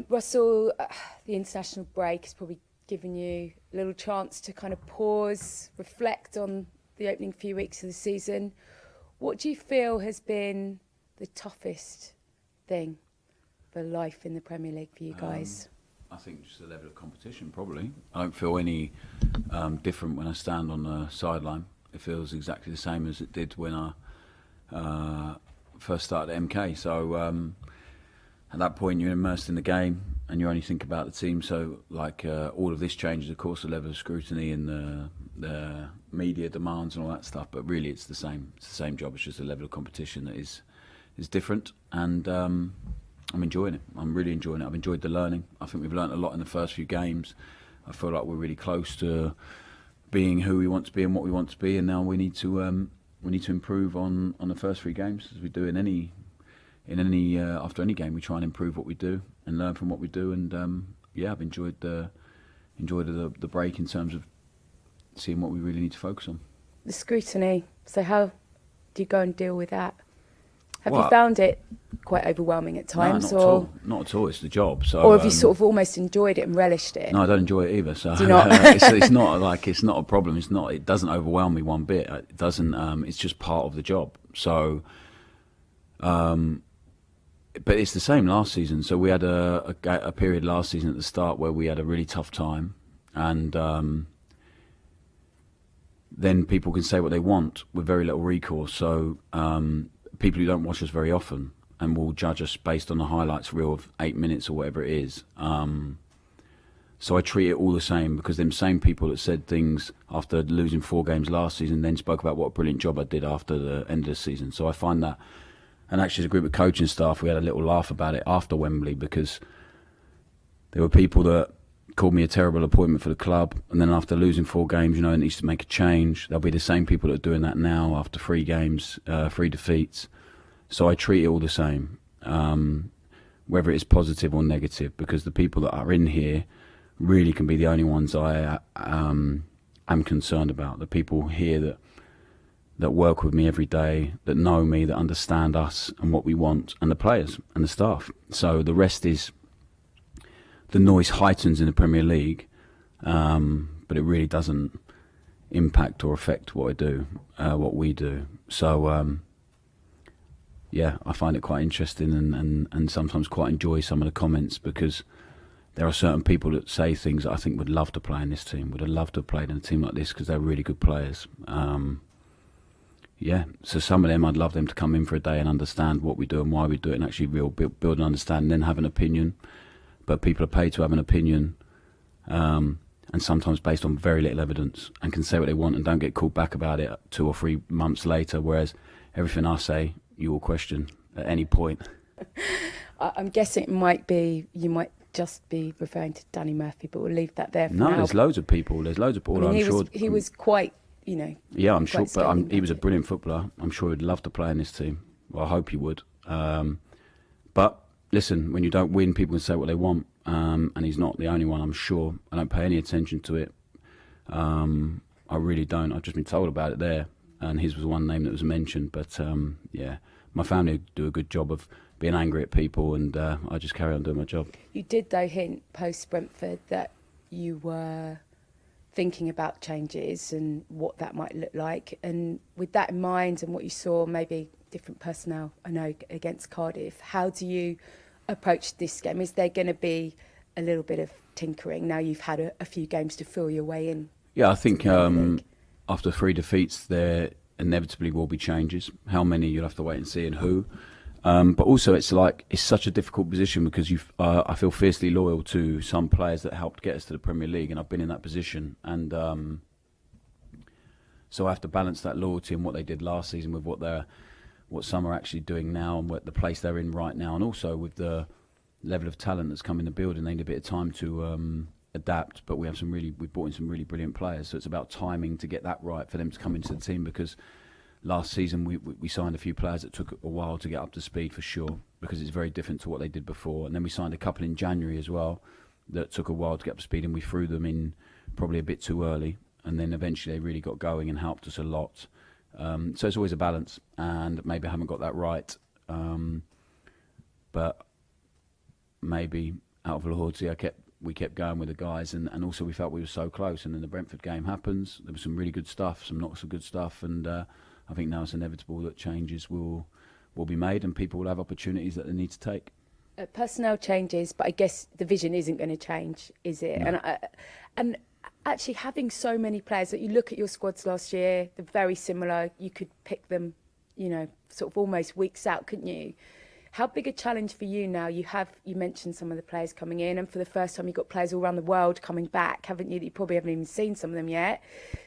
Russell, the international break has probably given you a little chance to kind of pause, reflect on the opening few weeks of the season. What do you feel has been the toughest thing for life in the Premier League for you guys? I think just the level of competition, probably. I don't feel any different when I stand on the sideline. It feels exactly the same as it did when I first started at MK. So at that point, you're immersed in the game and you only think about the team. So, all of this changes, of course, the level of scrutiny and the media demands and all that stuff. But really, it's the same. It's the same job. It's just the level of competition that is different. And I'm enjoying it. I'm really enjoying it. I've enjoyed the learning. I think we've learned a lot in the first few games. I feel like we're really close to being who we want to be and what we want to be. And now we need to improve on the first three games, as we do in any after any game. We try and improve what we do and learn from what we do. And I've enjoyed the break in terms of seeing what we really need to focus on. The scrutiny. So how do you go and deal with that? Have you found it quite overwhelming at times? No, not at all. Not at all. It's the job. So, or have you sort of almost enjoyed it and relished it? No, I don't enjoy it either. So do you not? it's not a problem. It doesn't overwhelm me one bit. It doesn't. It's just part of the job. So, but it's the same last season. So we had a period last season at the start where we had a really tough time, and then people can say what they want with very little recourse. So people who don't watch us very often and will judge us based on the highlights reel of 8 minutes or whatever it is. So I treat it all the same, because them same people that said things after losing 4 games last season then spoke about what a brilliant job I did after the end of the season. So I find that, and actually as a group of coaching staff, we had a little laugh about it after Wembley, because there were people that called me a terrible appointment for the club, and then after losing 4 games, it needs to make a change. There'll be the same people that are doing that now after 3 games, 3 defeats. So I treat it all the same, whether it's positive or negative, because the people that are in here really can be the only ones I am concerned about. The people here that work with me every day, that know me, that understand us and what we want, and the players and the staff. So the rest is, the noise heightens in the Premier League, but it really doesn't impact or affect what I do, what we do. So I find it quite interesting and sometimes quite enjoy some of the comments, because there are certain people that say things that I think would love to play in this team, would have loved to have played in a team like this, because they're really good players. So some of them, I'd love them to come in for a day and understand what we do and why we do it, and actually build an understanding, then have an opinion. But people are paid to have an opinion, and sometimes based on very little evidence, and can say what they want and don't get called back about it 2 or 3 months later, whereas everything I say, you will question at any point. I'm guessing you might just be referring to Danny Murphy, but we'll leave that there for now. No, there's loads of people. He was quite, Yeah, I'm sure, but he was a brilliant footballer. I'm sure he'd love to play in this team. Well, I hope he would. But listen, when you don't win, people can say what they want, and he's not the only one, I'm sure. I don't pay any attention to it. I really don't. I've just been told about it there, and his was one name that was mentioned. But my family do a good job of being angry at people, and I just carry on doing my job. You did, though, hint post-Brentford that you were thinking about changes and what that might look like. And with that in mind and what you saw, maybe different personnel, I know, against Cardiff, how do you approach this game? Is there going to be a little bit of tinkering now you've had a few games to feel your way in? Yeah, I think after 3 defeats, there inevitably will be changes. How many, you'll have to wait and see, and who. But also, it's such a difficult position, because I feel fiercely loyal to some players that helped get us to the Premier League, and I've been in that position. And so I have to balance that loyalty and what they did last season with what some are actually doing now, and what the place they're in right now, and also with the level of talent that's come in the building. They need a bit of time to adapt, but we've brought in some really brilliant players, so it's about timing to get that right for them to come into the team, because last season we signed a few players that took a while to get up to speed, for sure, because it's very different to what they did before. And then we signed a couple in January as well that took a while to get up to speed, and we threw them in probably a bit too early, and then eventually they really got going and helped us a lot. So it's always a balance, and maybe I haven't got that right, but maybe out of loyalty, we kept going with the guys, and also we felt we were so close. And then the Brentford game happens. There was some really good stuff, some not so good stuff, and I think now it's inevitable that changes will be made, and people will have opportunities that they need to take. Personnel changes, but I guess the vision isn't going to change, is it? No. And actually having so many players that you look at your squads last year, they're very similar. You could pick them, sort of almost weeks out, couldn't you? How big a challenge for you now? You mentioned some of the players coming in, and for the first time you've got players all around the world coming back, haven't you? That you probably haven't even seen some of them yet.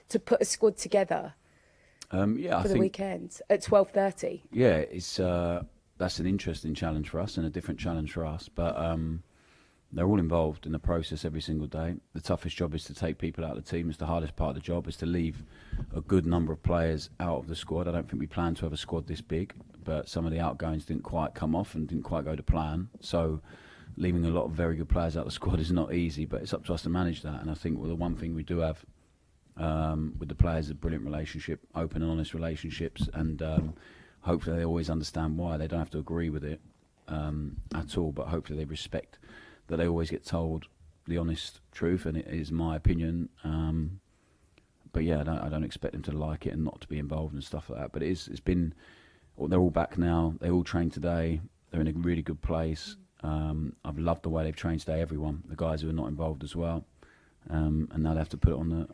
To put a squad together I for the think, weekend at 12:30. Yeah, it's that's an interesting challenge for us and a different challenge for us. But they're all involved in the process every single day. The toughest job is to take people out of the team. It's the hardest part of the job, is to leave a good number of players out of the squad. I don't think we planned to have a squad this big, but some of the outgoings didn't quite come off and didn't quite go to plan. So leaving a lot of very good players out of the squad is not easy, but it's up to us to manage that. And I think the one thing we do have with the players is a brilliant relationship, open and honest relationships, and hopefully they always understand why. They don't have to agree with it at all, but hopefully they respect that they always get told the honest truth, and it is my opinion. But yeah, I don't expect them to like it and not to be involved and stuff like that. But it's been, they're all back now. They all trained today. They're in a really good place. I've loved the way they've trained today. Everyone, the guys who are not involved as well, and now they have to put it on the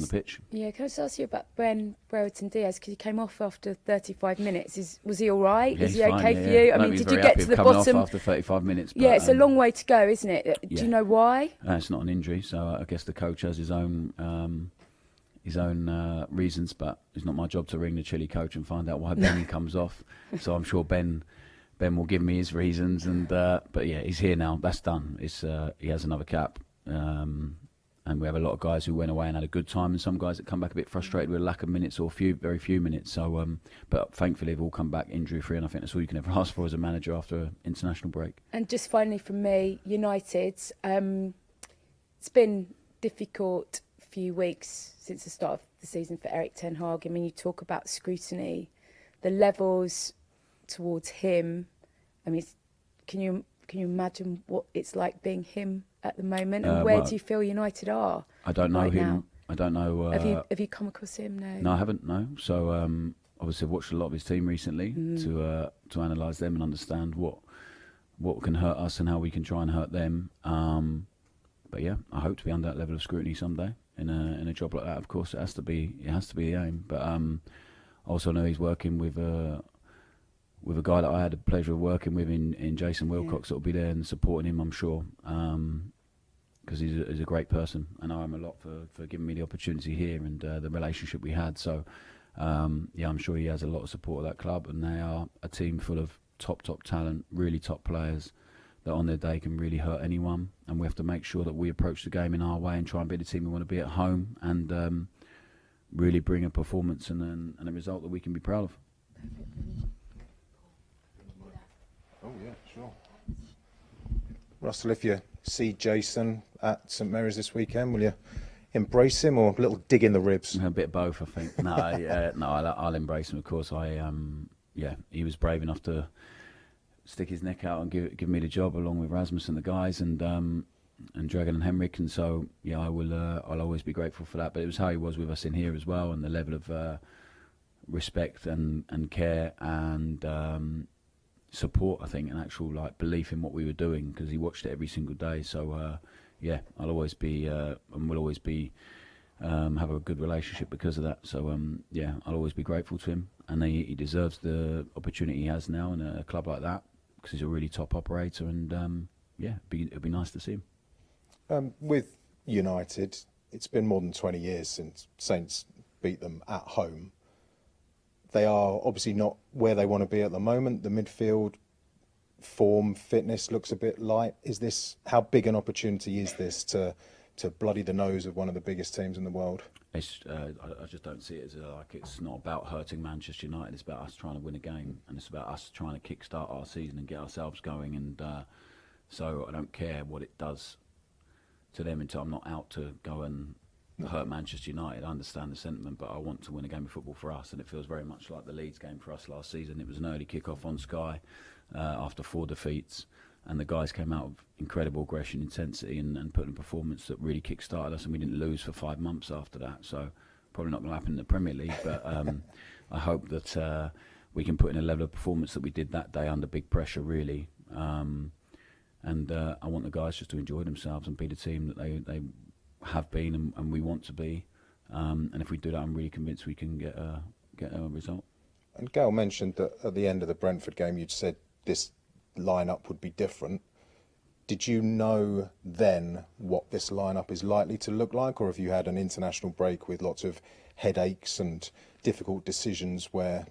pitch. Yeah, can I just ask you about Brereton Diaz, because he came off after 35 minutes. Was he all right? Yeah, is he fine, okay for yeah. you? I mean, did you get to the bottom? Off after 35 minutes. But, yeah, it's a long way to go, isn't it? Do you know why? It's not an injury, so I guess the coach has his own reasons, but it's not my job to ring the Chile coach and find out why Ben comes off. So I'm sure Ben will give me his reasons, and but yeah, he's here now. That's done. He has another cap. And we have a lot of guys who went away and had a good time, and some guys that come back a bit frustrated with a lack of minutes or very few minutes. So, but thankfully they've all come back injury-free, and I think that's all you can ever ask for as a manager after an international break. And just finally from me, United, it's been difficult few weeks since the start of the season for Erik ten Hag. I mean, you talk about scrutiny, the levels towards him. I mean, can you imagine what it's like being him at the moment, and where do you feel United are? I don't know him. Now? I don't know. Have you come across him? No, I haven't. No. So obviously, I've watched a lot of his team recently to analyse them and understand what can hurt us and how we can try and hurt them. But yeah, I hope to be under that level of scrutiny someday in a job like that. Of course, it has to be the aim. But I also know he's working with a guy that I had the pleasure of working with in Jason Wilcox, that will be there and supporting him, I'm sure, because he's a great person. I know him a lot for giving me the opportunity here and the relationship we had. So, yeah, I'm sure he has a lot of support of that club, and they are a team full of top talent, really top players that on their day can really hurt anyone. And we have to make sure that we approach the game in our way and try and be the team we want to be at home, and really bring a performance and a result that we can be proud of. Oh, yeah, sure. Russell, if you see Jason at St Mary's this weekend, will you embrace him or a little dig in the ribs? A bit of both, I think. No, I'll embrace him, of course. He was brave enough to stick his neck out and give me the job, along with Rasmus and the guys, and Dragan and Henrik. And so, yeah, I'll always be grateful for that. But it was how he was with us in here as well, and the level of respect and care and support, I think, and actual belief in what we were doing, because he watched it every single day. So yeah, I'll always be and will always be have a good relationship because of that. So yeah, I'll always be grateful to him, and he deserves the opportunity he has now in a club like that, because he's a really top operator, and yeah, it'd be nice to see him. With United, it's been more than 20 years since Saints beat them at home. They are obviously not where they want to be at the moment. The midfield form, fitness looks a bit light. How big an opportunity is this to bloody the nose of one of the biggest teams in the world? I just don't see it as it's not about hurting Manchester United. It's about us trying to win a game, and it's about us trying to kickstart our season and get ourselves going. And so I don't care what it does to them until I'm not out to go and hurt Manchester United. I understand the sentiment, but I want to win a game of football for us, and it feels very much like the Leeds game for us last season. It was an early kick-off on Sky after 4 defeats, and the guys came out with incredible aggression, intensity, and put in a performance that really kick-started us, and we didn't lose for 5 months after that. So probably not going to happen in the Premier League, but I hope that we can put in a level of performance that we did that day under big pressure, really. And I want the guys just to enjoy themselves and be the team that they have been and we want to be. And if we do that, I'm really convinced we can get a result. And Gail mentioned that at the end of the Brentford game, you'd said this lineup would be different. Did you know then what this lineup is likely to look like, or have you had an international break with lots of headaches and difficult decisions where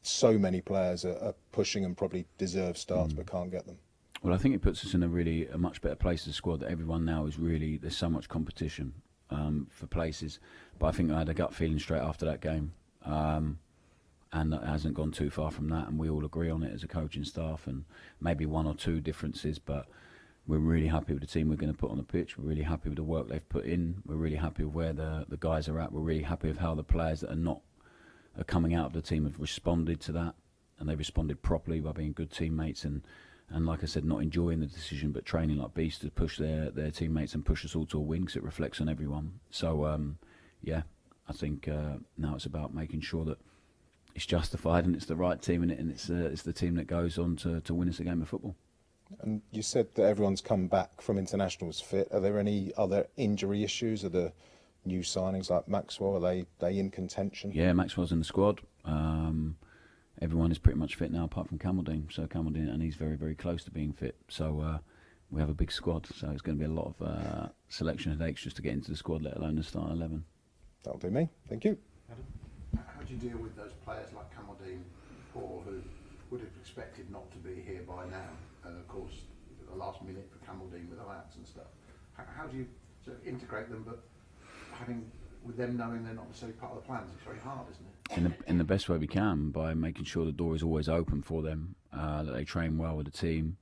so many players are pushing and probably deserve starts but can't get them? Well, I think it puts us in a much better place as a squad, that everyone now is really, there's so much competition for places. But I think I had a gut feeling straight after that game. And it hasn't gone too far from that, and we all agree on it as a coaching staff, and maybe one or two differences, but we're really happy with the team we're going to put on the pitch. We're really happy with the work they've put in. We're really happy with where the guys are at. We're really happy with how the players that are coming out of the team have responded to that, and they've responded properly by being good teammates and like I said, not enjoying the decision but training like beasts to push their teammates and push us all to a win, because it reflects on everyone. So yeah, I think now it's about making sure that it's justified and it's the right team in it, and it's the team that goes on to win us a game of football. And you said that everyone's come back from internationals fit. Are there any other injury issues? Are the new signings like Maxwell, are they in contention? Yeah, Maxwell's in the squad. Everyone is pretty much fit now apart from Camaldine. So Camaldine, and he's very, very close to being fit. So we have a big squad. So it's going to be a lot of selection headaches just to get into the squad, let alone the starting 11. That'll do me. Thank you. Adam, how do you deal with those players like Camaldine, Paul, who would have expected not to be here by now, and of course the last minute for Camaldine with Ajax and stuff? How do you sort of integrate them, but with them knowing they're not necessarily part of the plans? It's very hard, isn't it? In the best way we can, by making sure the door is always open for them, that they train well with the team.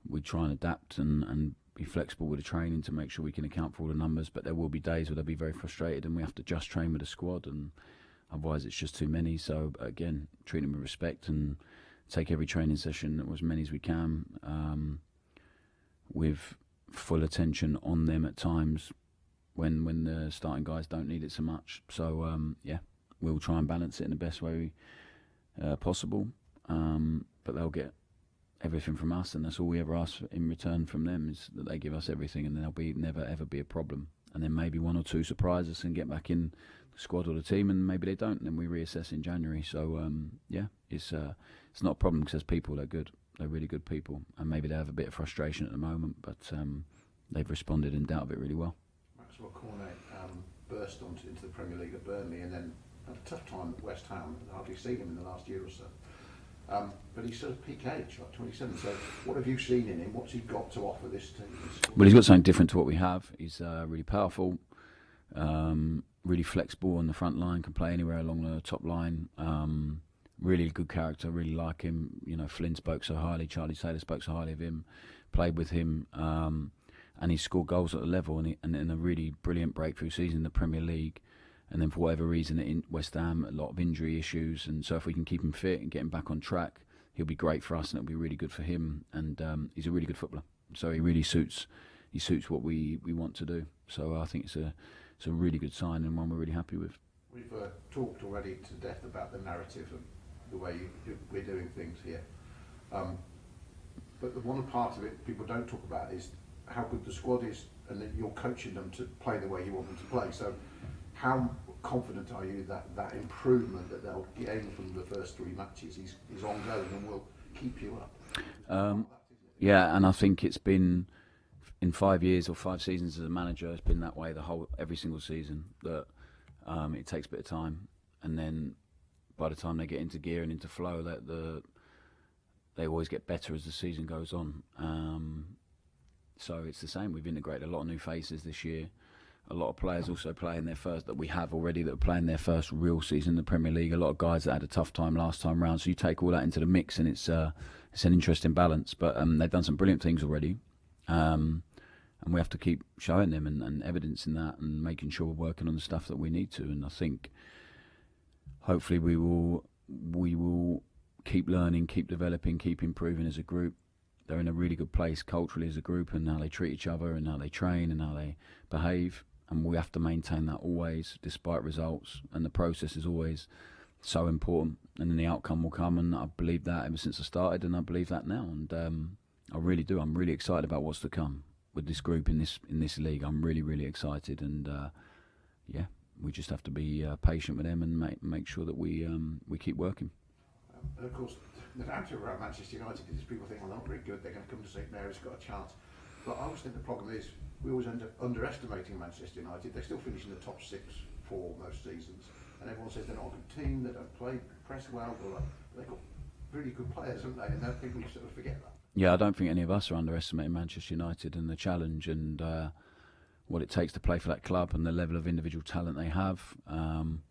We try and adapt and be flexible with the training to make sure we can account for all the numbers, but there will be days where they'll be very frustrated and we have to just train with the squad, and otherwise it's just too many. So again, treat them with respect and take every training session, or as many as we can, with full attention on them at times when the starting guys don't need it so much. So yeah, we'll try and balance it in the best way possible, but they'll get everything from us, and that's all we ever ask in return from them, is that they give us everything, and there'll never ever be a problem. And then maybe one or two surprise us and get back in the squad or the team, and maybe they don't, and then we reassess in January. So yeah, it's not a problem, because people are good, they're really good people, and maybe they have a bit of frustration at the moment, but they've responded and dealt with it really well. Maxwell Cornet burst into the Premier League at Burnley, and then had a tough time at West Ham. I've hardly seen him in the last year or so. But he's sort of peak age, like 27. So what have you seen in him? What's he got to offer this team? Well, he's got something different to what we have. He's really powerful, really flexible on the front line, can play anywhere along the top line. Really good character, really like him. You know, Flynn spoke so highly, Charlie Taylor spoke so highly of him, played with him, and he scored goals at a level, and in a really brilliant breakthrough season in the Premier League. And then for whatever reason in West Ham, a lot of injury issues, and so if we can keep him fit and get him back on track, he'll be great for us, and it'll be really good for him. And he's a really good footballer, so he really suits what we want to do. So I think it's a really good sign, and one we're really happy with. We've talked already to death about the narrative and the way we're doing things here, but the one part of it people don't talk about is how good the squad is, and that you're coaching them to play the way you want them to play. So how confident are you that improvement that they'll gain from the first 3 matches is ongoing and will keep you up? Yeah, and I think it's been, in 5 years or 5 seasons as a manager, it's been that way every single season, that it takes a bit of time, and then by the time they get into gear and into flow, they always get better as the season goes on. So it's the same. We've integrated a lot of new faces this year. A lot of players also playing their first, that we have already, that are playing their first real season in the Premier League. A lot of guys that had a tough time last time round. So you take all that into the mix, and it's an interesting balance. But they've done some brilliant things already, and we have to keep showing them and evidencing that, and making sure we're working on the stuff that we need to. And I think hopefully we will keep learning, keep developing, keep improving as a group. they're in a really good place culturally as a group, and how they treat each other and how they train and how they behave. And we have to maintain that always, despite results. And the process is always so important, and then the outcome will come. And I believe that ever since I started, and I believe that now. And I really do. I'm really excited about what's to come with this group in this league. I'm really, really excited. And yeah, we just have to be patient with them and make sure that we keep working. And of course, the narrative around Manchester United is people think, well, they're not very good, they're going to come to St Mary's, got a chance. But I always think the problem is we always end up underestimating Manchester United. They still finish in the top 6 for most seasons, and everyone says they're not a good team, they don't play, press well, but they've got really good players, haven't they? And I think we sort of forget that. Yeah, I don't think any of us are underestimating Manchester United and the challenge and what it takes to play for that club, and the level of individual talent they have, and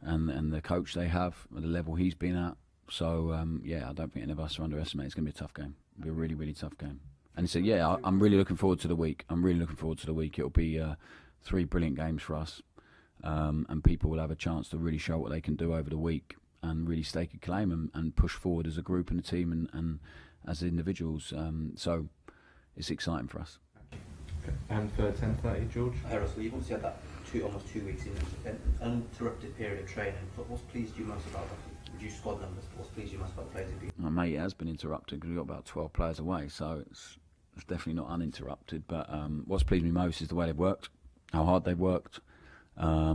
the coach they have, and the level he's been at. So yeah, I don't think any of us are underestimating. It's going to be a tough game. It'll be a really, really tough game. And so yeah, I'm really looking forward to the week. It'll be 3 brilliant games for us, and people will have a chance to really show what they can do over the week and really stake a claim and push forward as a group and a team and as individuals. So it's exciting for us. And for 10:30, George? Russell, you've obviously had that almost 2 weeks in an uninterrupted period of training. But what's pleased you most about that? Reduced squad numbers, but what's pleased you most about the players you've been? Mate, it has been interrupted because we've got about 12 players away, so it's definitely not uninterrupted. But what's pleased me most is the way they've worked, how hard they've worked, how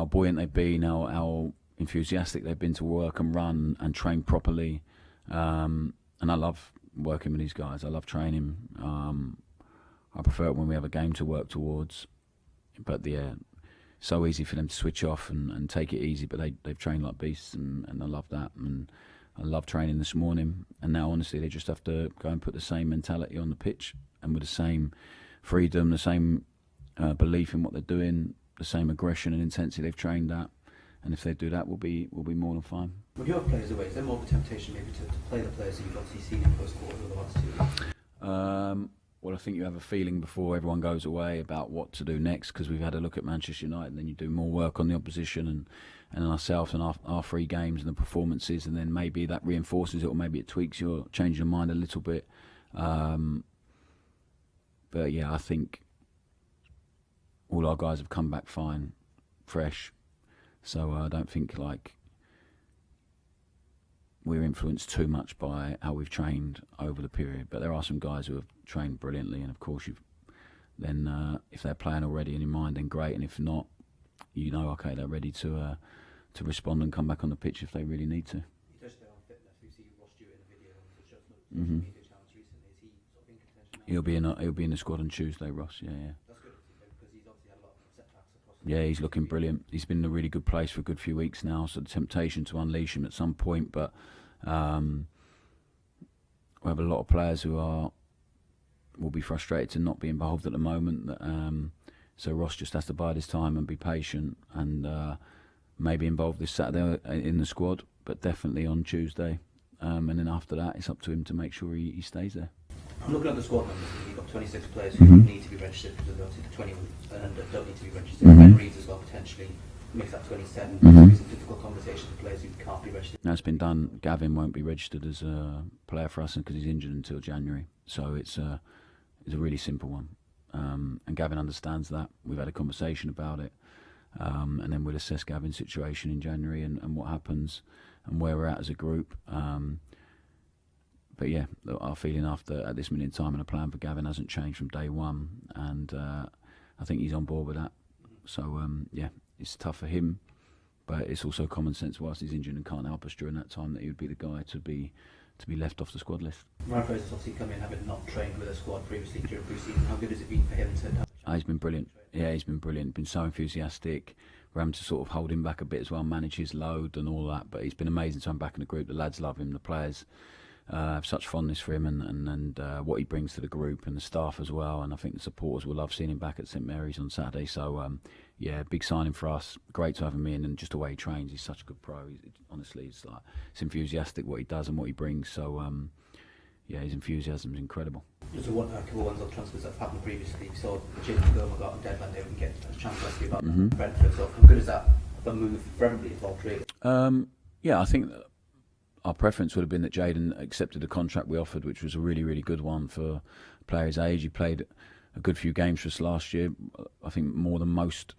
buoyant they've been, how enthusiastic they've been to work and run and train properly. And I love working with these guys. I love training. I prefer it when we have a game to work towards. But yeah, so easy for them to switch off and take it easy. But they've trained like beasts, and I love that. And I love training this morning. And now, honestly, they just have to go and put the same mentality on the pitch, and with the same freedom, the same belief in what they're doing, the same aggression and intensity they've trained at. And if they do that, we'll be more than fine. When you have players away, is there more of a temptation maybe to play the players that you've obviously seen in close quarters over the last 2 weeks? Well, I think you have a feeling before everyone goes away about what to do next, because we've had a look at Manchester United, and then you do more work on the opposition and ourselves and our 3 games and the performances, and then maybe that reinforces it, or maybe it tweaks changes your mind a little bit. But yeah, I think all our guys have come back fine, fresh. So I don't think we're influenced too much by how we've trained over the period. But there are some guys who have trained brilliantly, and of course if they're playing already in your mind, then great. And if not, okay, they're ready to respond and come back on the pitch if they really need to. You touched there on fitness. We see Ross Stewart in the video on the social media channels recently. Is he sort of in contention now? He'll be in the squad on Tuesday, Ross. Yeah. That's good, because he's obviously had a lot of setbacks across. Yeah, he's looking brilliant. He's been in a really good place for a good few weeks now, so the temptation to unleash him at some point. But we have a lot of players who will be frustrated to not be involved at the moment. So Ross just has to bide his time and be patient, and maybe involved this Saturday in the squad, but definitely on Tuesday. And then after that, it's up to him to make sure he stays there. I'm looking at the squad numbers. You've got 26 players who need to be registered, because obviously the 20 and under don't need to be registered. Ben Reeves as well, potentially makes that 27. It's a difficult conversation for players who can't be registered. That's been done. Gavin won't be registered as a player for us because he's injured until January. So it's a really simple one. And Gavin understands that. We've had a conversation about it. And then we'll assess Gavin's situation in January and what happens and where we're at as a group. But yeah, our feeling at this minute in time and a plan for Gavin hasn't changed from day one. And I think he's on board with that. So yeah, it's tough for him, but it's also common sense whilst he's injured and can't help us during that time that he would be the guy to be left off the squad list. Ryan Fraser's obviously come in having not trained with a squad previously during pre-season. How good has it been for him to He's been brilliant. Yeah, he's been brilliant. Been so enthusiastic. We're having to sort of hold him back a bit as well, manage his load and all that. But he's been amazing to have him back in the group. The lads love him. The players have such fondness for him and what he brings to the group and the staff as well. And I think the supporters will love seeing him back at St Mary's on Saturday. So yeah, big signing for us. Great to have him in, and just the way he trains, he's such a good pro. Honestly, it's enthusiastic what he does and what he brings. So yeah, his enthusiasm is incredible. Just a couple of ones on transfers that have happened previously. We saw Jason Gilmer got on deadline day. We can get a chance to ask you about Brentford. So how good is that a move for everybody involved, really? Yeah, I think our preference would have been that Jayden accepted the contract we offered, which was a really, really good one for a player his age. He played a good few games for us last year. I think more than most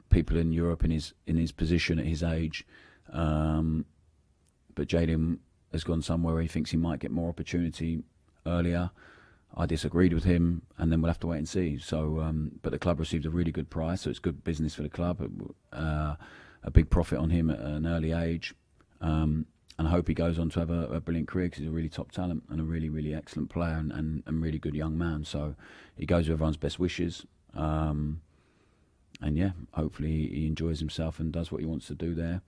people in Europe in his position at his age. But Jayden has gone somewhere where he thinks he might get more opportunity earlier. I disagreed with him, and then we'll have to wait and see. So, but the club received a really good price, so it's good business for the club. A big profit on him at an early age, and I hope he goes on to have a brilliant career, because he's a really top talent and a really, really excellent player and really good young man. So he goes with everyone's best wishes, and yeah, hopefully he enjoys himself and does what he wants to do there.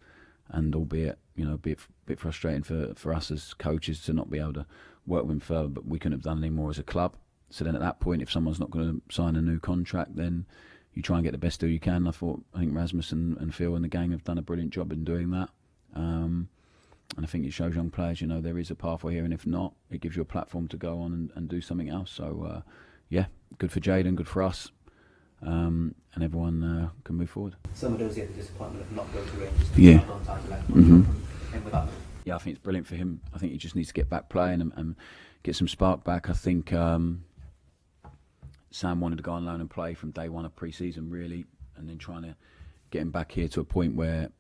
And albeit, a bit frustrating for us as coaches to not be able to work with him further, but we couldn't have done any more as a club. So then at that point, if someone's not going to sign a new contract, then you try and get the best deal you can. I think Rasmus and Phil and the gang have done a brilliant job in doing that. And I think it shows young players, there is a pathway here, and if not, it gives you a platform to go on and do something else. So, yeah, good for Jayden, good for us. And everyone can move forward. Some of those, the disappointment of not going to Rangers. Yeah. On time left with that. Yeah, I think it's brilliant for him. I think he just needs to get back playing and get some spark back. I think Sam wanted to go on loan and play from day one of pre-season, really, and then trying to get him back here to a point where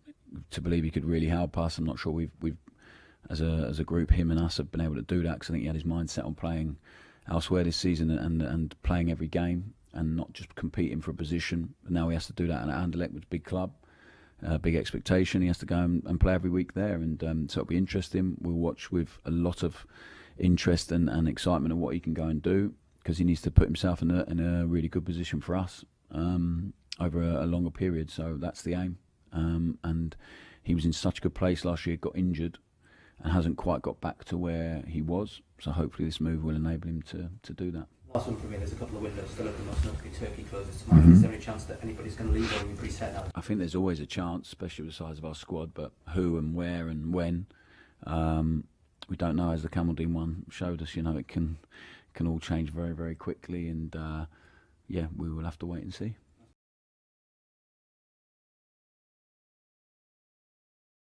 to believe he could really help us. I'm not sure we've as a group, him and us, have been able to do that, because I think he had his mind set on playing elsewhere this season and playing every game, and not just competing for a position. But now he has to do that at Anderlecht, which is a big club, big expectation. He has to go and play every week there, and so it'll be interesting. We'll watch with a lot of interest and excitement of what he can go and do, because he needs to put himself in a really good position for us over a longer period. So that's the aim. And he was in such a good place last year, got injured, and hasn't quite got back to where he was. So hopefully this move will enable him to do that. Last one for me, there's a couple of windows still open, most notably Turkey closes tomorrow. Is there any chance that anybody's going to leave, or are you pretty set now? I think there's always a chance, especially with the size of our squad, but who and where and when, we don't know. As the Camaldine one showed us, it can all change very, very quickly, and yeah, we will have to wait and see.